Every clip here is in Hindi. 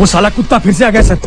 वो साला कुत्ता फिर से आ गया सर।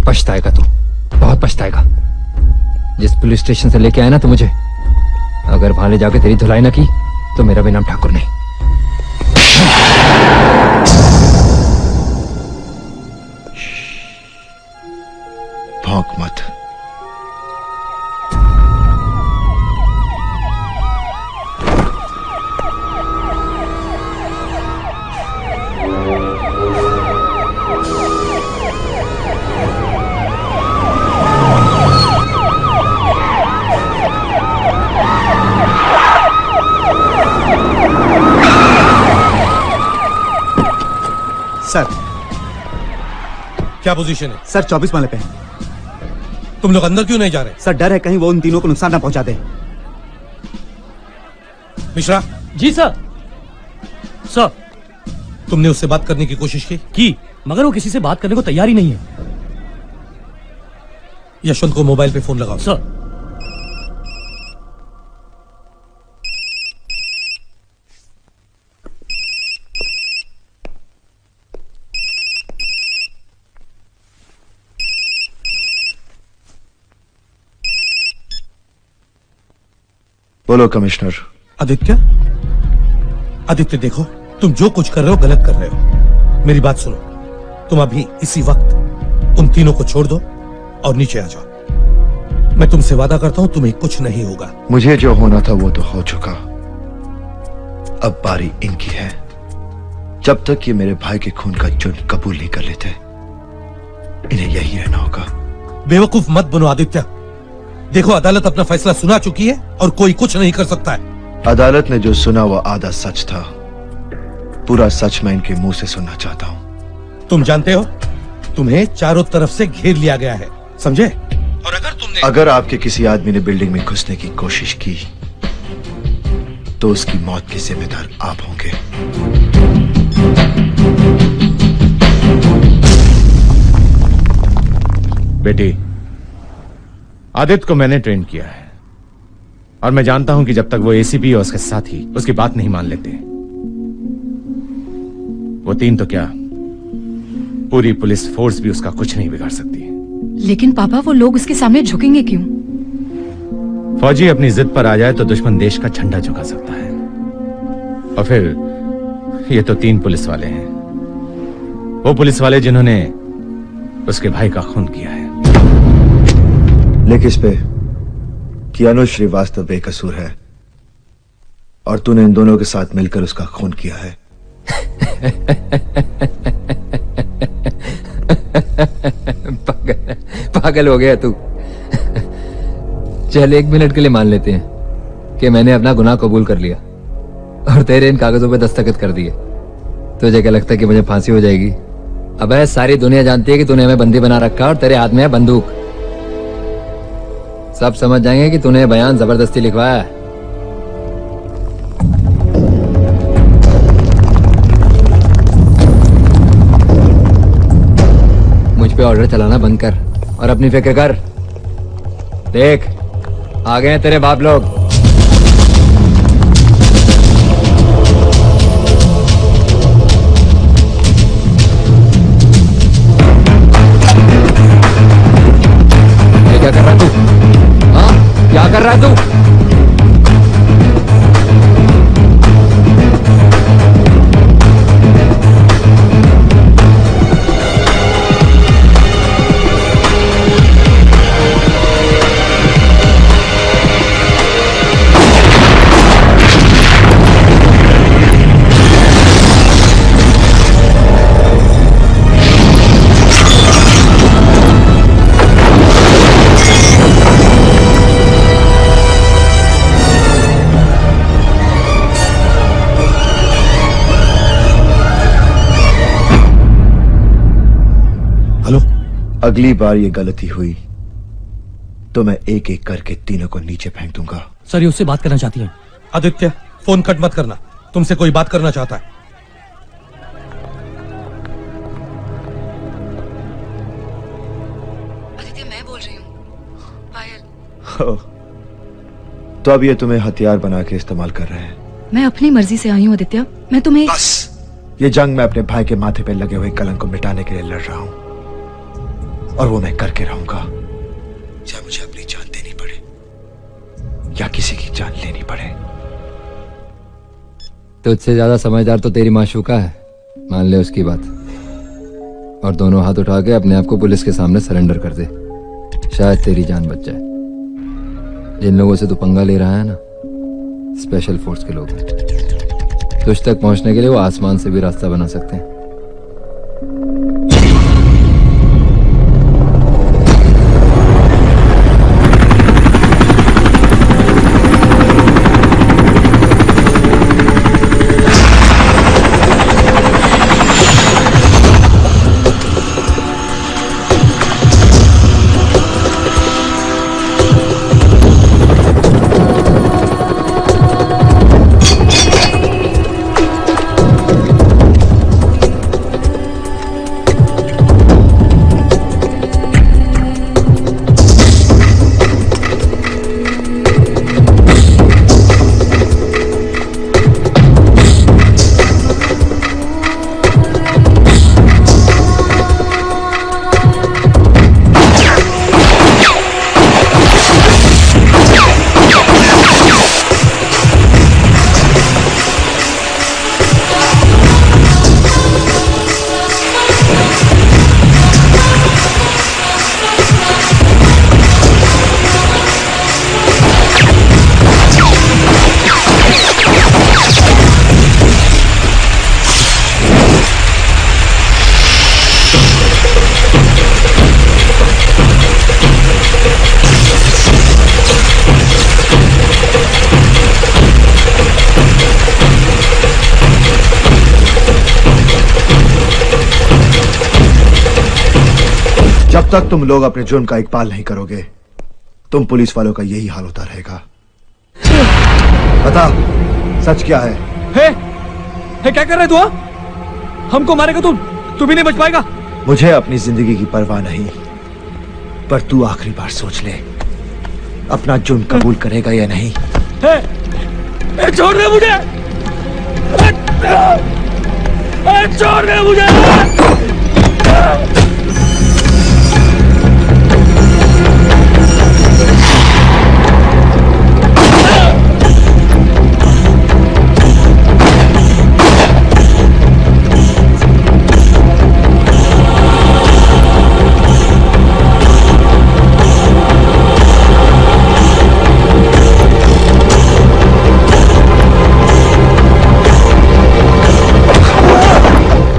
पछताएगा तू, बहुत पछताएगा। जिस पुलिस स्टेशन से लेके आया ना तू मुझे, अगर वहां ले जाके तेरी धुलाई ना की तो मेरा भी नाम ठाकुर नहीं। भौंक मत। सर क्या पोजीशन है? सर 24 माले पे। तुम लोग अंदर क्यों नहीं जा रहे? सर डर है कहीं वो उन तीनों को नुकसान ना पहुंचा दे। मिश्रा। जी सर। सर तुमने उससे बात करने की कोशिश की मगर वो किसी से बात करने को तैयार ही नहीं है। यशवंत को मोबाइल पे फोन लगाओ। सर। बोलो कमिश्नर। आदित्य देखो, तुम जो कुछ कर रहे हो गलत कर रहे हो। मेरी बात सुनो, तुम अभी इसी वक्त उन तीनों को छोड़ दो और नीचे आ जाओ। मैं तुमसे वादा करता हूं तुम्हें कुछ नहीं होगा। मुझे जो होना था वो तो हो चुका, अब बारी इनकी है। जब तक ये मेरे भाई के खून का जुर्म कबूल नहीं कर लेते, इन्हें यही रहना होगा। बेवकूफ मत बनो आदित्य। देखो, अदालत अपना फैसला सुना चुकी है और कोई कुछ नहीं कर सकता है। अदालत ने जो सुना वो आधा सच था, पूरा सच मैं इनके मुंह से सुनना चाहता हूं। तुम जानते हो, तुम्हें चारों तरफ से घेर लिया गया है, समझे? और अगर आपके किसी आदमी ने बिल्डिंग में घुसने की कोशिश की तो उसकी मौत के जिम्मेदार आप होंगे। बेटी, आदित्य को मैंने ट्रेन किया है और मैं जानता हूं कि जब तक वो एसीपी और उसके साथी उसकी बात नहीं मान लेते, वो तीन तो क्या, पूरी पुलिस फोर्स भी उसका कुछ नहीं बिगाड़ सकती। लेकिन पापा, वो लोग उसके सामने झुकेंगे क्यों? फौजी अपनी जिद पर आ जाए तो दुश्मन देश का झंडा झुका सकता है। और फिर ये तो तीन पुलिस वाले हैं, वो पुलिस वाले जिन्होंने उसके भाई का खून किया है। लिख इस पे कि अनुज श्रीवास्तव बेकसूर है और तूने इन दोनों के साथ मिलकर उसका खून किया है। पागल हो गया तू। चल 1 मिनट के लिए मान लेते हैं कि मैंने अपना गुनाह कबूल कर लिया और तेरे इन कागजों पे दस्तखत कर दिए। तुझे क्या लगता है कि मुझे फांसी हो जाएगी? अबे सारी दुनिया जानती है कि तूने हमें बंदी बना रखा और तेरे हाथ में है बंदूक। सब समझ जाएंगे कि तूने बयान जबरदस्ती लिखवाया है। मुझ पे ऑर्डर चलाना बंद कर और अपनी फिक्र कर। देख, आ गए हैं तेरे बाप लोग। क्या कर रहा तू? हाँ, क्या कर रहा तू? अगली बार ये गलती हुई तो मैं एक एक करके तीनों को नीचे फेंक दूंगा। सर ये उससे बात करना चाहती हैं। आदित्य, फोन कट मत करना, तुमसे कोई बात करना चाहता है। आदित्य मैं बोल रही हूँ, पायल। तो अब ये तुम्हें हथियार बना के इस्तेमाल कर रहे हैं। मैं अपनी मर्जी से आई हूँ आदित्य, मैं तुम्हें बस ये जंग मैं अपने भाई के माथे पे लगे हुए कलंक को मिटाने के लिए लड़ रहा हूं, और वो मैं करके रहूंगा, चाहे मुझे अपनी जान देनी पड़े या किसी की जान लेनी पड़े। तुझसे ज्यादा समझदार तो तेरी माशूका है, मान ले उसकी बात, और दोनों हाथ उठा के अपने आप को पुलिस के सामने सरेंडर कर दे, शायद तेरी जान बच जाए। जिन लोगों से तू पंगा ले रहा है ना, स्पेशल फोर्स के लोग हैं। तुझ तक पहुंचने के लिए वो आसमान से भी रास्ता बना सकते हैं। जब तक तुम लोग अपने जुर्म का इकबाल नहीं करोगे, तुम पुलिस वालों का यही हाल होता रहेगा। बता, सच क्या है? हे क्या कर रहे तू? हमको मारेगा तू भी नहीं बच पाएगा। मुझे अपनी जिंदगी की परवाह नहीं, पर तू आखिरी बार सोच ले, अपना जुर्म कबूल करेगा या नहीं। छोड़ दे मुझे, छोड़ दे मुझे।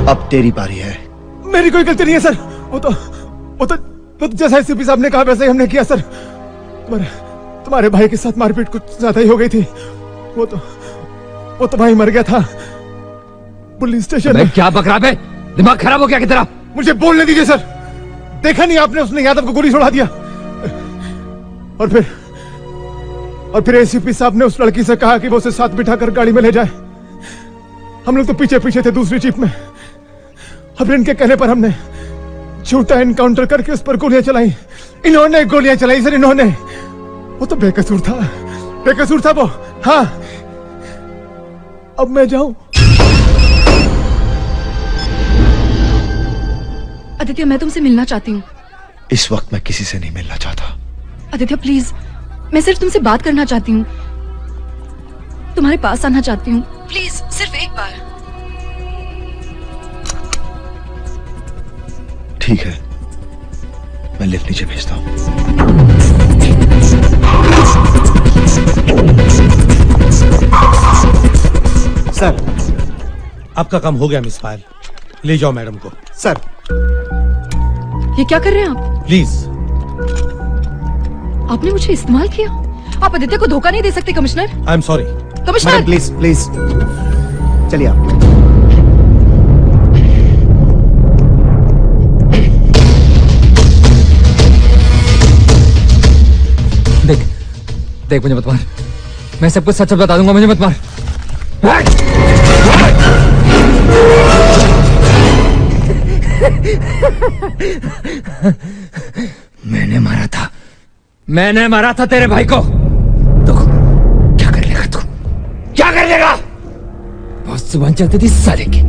अब तेरी बारी है। मेरी कोई गलती नहीं है सर, वो तो जैसा एसपी साहब ने कहा वैसे ही हमने किया सर। तुम्हारे भाई के साथ मारपीट कुछ ज्यादा ही हो गई थी। वो तो भाई मर गया था पुलिस स्टेशन में। क्या बक रहा है? दिमाग खराब हो गया कि तेरा? मुझे बोलने दीजिए सर। देखा नहीं आपने, उसने यादव को गोली छोड़ा दिया, और फिर एसीपी साहब ने उस लड़की से कहा कि वो उसे साथ बिठाकर गाड़ी में ले जाए। हम लोग तो पीछे पीछे थे दूसरी जीप में, और फिर इनके कहने पर हमने झूठा एनकाउंटर करके उस पर गोलियां चलाई। इन्होंने गोलियां चलाई सर, इन्होंने। वो तो बेकसूर था वो। हाँ, अब मैं जाऊं? आदित्य मैं तुमसे मिलना चाहती हूँ। इस वक्त मैं किसी से नहीं मिलना चाहता। आदित्य प्लीज, मैं सिर्फ तुमसे बात करना चाहती हूँ, तुम्हारे पास आना चाहती हूँ, प्लीज सिर्फ एक बार। ठीक है, मैं लिफ्ट नीचे भेजता हूं। सर, आपका काम हो गया मिस पायल, ले जाओ मैडम को। सर ये क्या कर रहे हैं आप? प्लीज। आपने मुझे इस्तेमाल किया। आप आदित्य को धोखा नहीं दे सकते commissioner. I am sorry. Commissioner madam please चलिए आप। देख मुझे मत मार, मैं सब कुछ सच बता दूंगा, मुझे मत मार। मैंने मारा था तेरे भाई को। तो क्या कर लेगा तू, क्या कर लेगा? बहुत जुबान चलती थी साले की,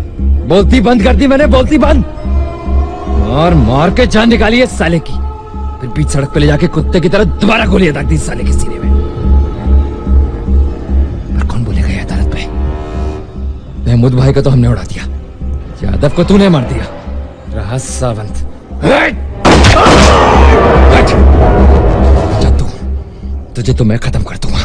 बोलती बंद कर दी मैंने, बोलती बंद। और मार के जान निकाली है साले की, फिर बीच सड़क पे ले जाके कुत्ते की तरह दोबारा गोलियां दाग दी साले के सीने में। और कौन बोलेगा ये अदालत पे? महमूद भाई को तो हमने उड़ा दिया, यादव को तूने मार दिया, रहा सावंत। तुझे तो मैं खत्म कर दूंगा।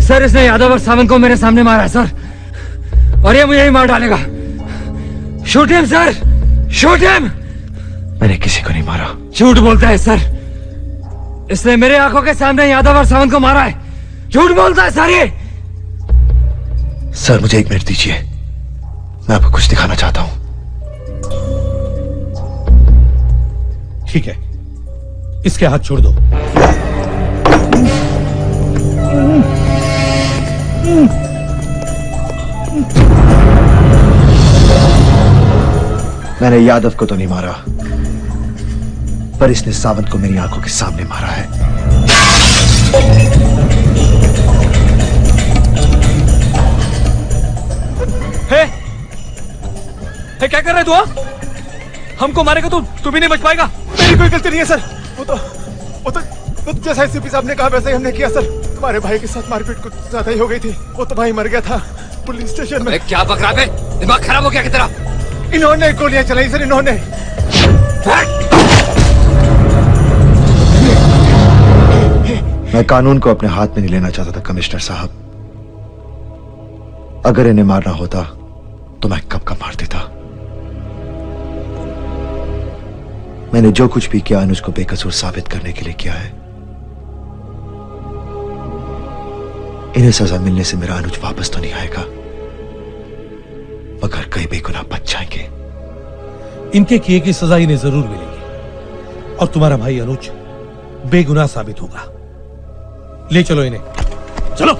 सर, इसने यादव और सावंत को मेरे सामने मारा है सर, और ये मुझे ही मार डालेगा। Shoot him sir, shoot him. मैंने किसी को नहीं मारा। झूठ बोलता है सर, इसने मेरे आंखों के सामने यादव और सावंत को मारा है, झूठ बोलता है सर ये। सर मुझे 1 मिनट दीजिए, मैं आपको कुछ दिखाना चाहता हूं। ठीक है, इसके हाथ छोड़ दो। मैंने यादव को तो नहीं मारा, पर इसने सावंत को मेरी आंखों के सामने मारा है। क्या कर रहे तू? हमको मारेगा तू भी नहीं बच पाएगा। मेरी कोई गलती नहीं है सर, वो तो जैसा एसपी साहब ने कहा वैसे ही हमने किया सर। तुम्हारे भाई के साथ मारपीट कुछ ज्यादा ही हो गई थी, वो तो भाई मर गया था पुलिस स्टेशन में। क्या बकरा बे, दिमाग खराब हो गया कितना? इन्होंने गोलियां चलाई सर, इन्होंने। मैं कानून को अपने हाथ में नहीं लेना चाहता था कमिश्नर साहब। अगर इन्हें मारना होता तो मैं कब का मार देता। मैंने जो कुछ भी किया अनुज को बेकसूर साबित करने के लिए किया है। इन्हें सजा मिलने से मेरा अनुज वापस तो नहीं आएगा, मगर कई बेगुनाह बच जाएंगे। इनके किए की सजा इन्हें जरूर मिलेगी और तुम्हारा भाई अनुज बेगुनाह साबित होगा। ले चलो इन्हें, चलो।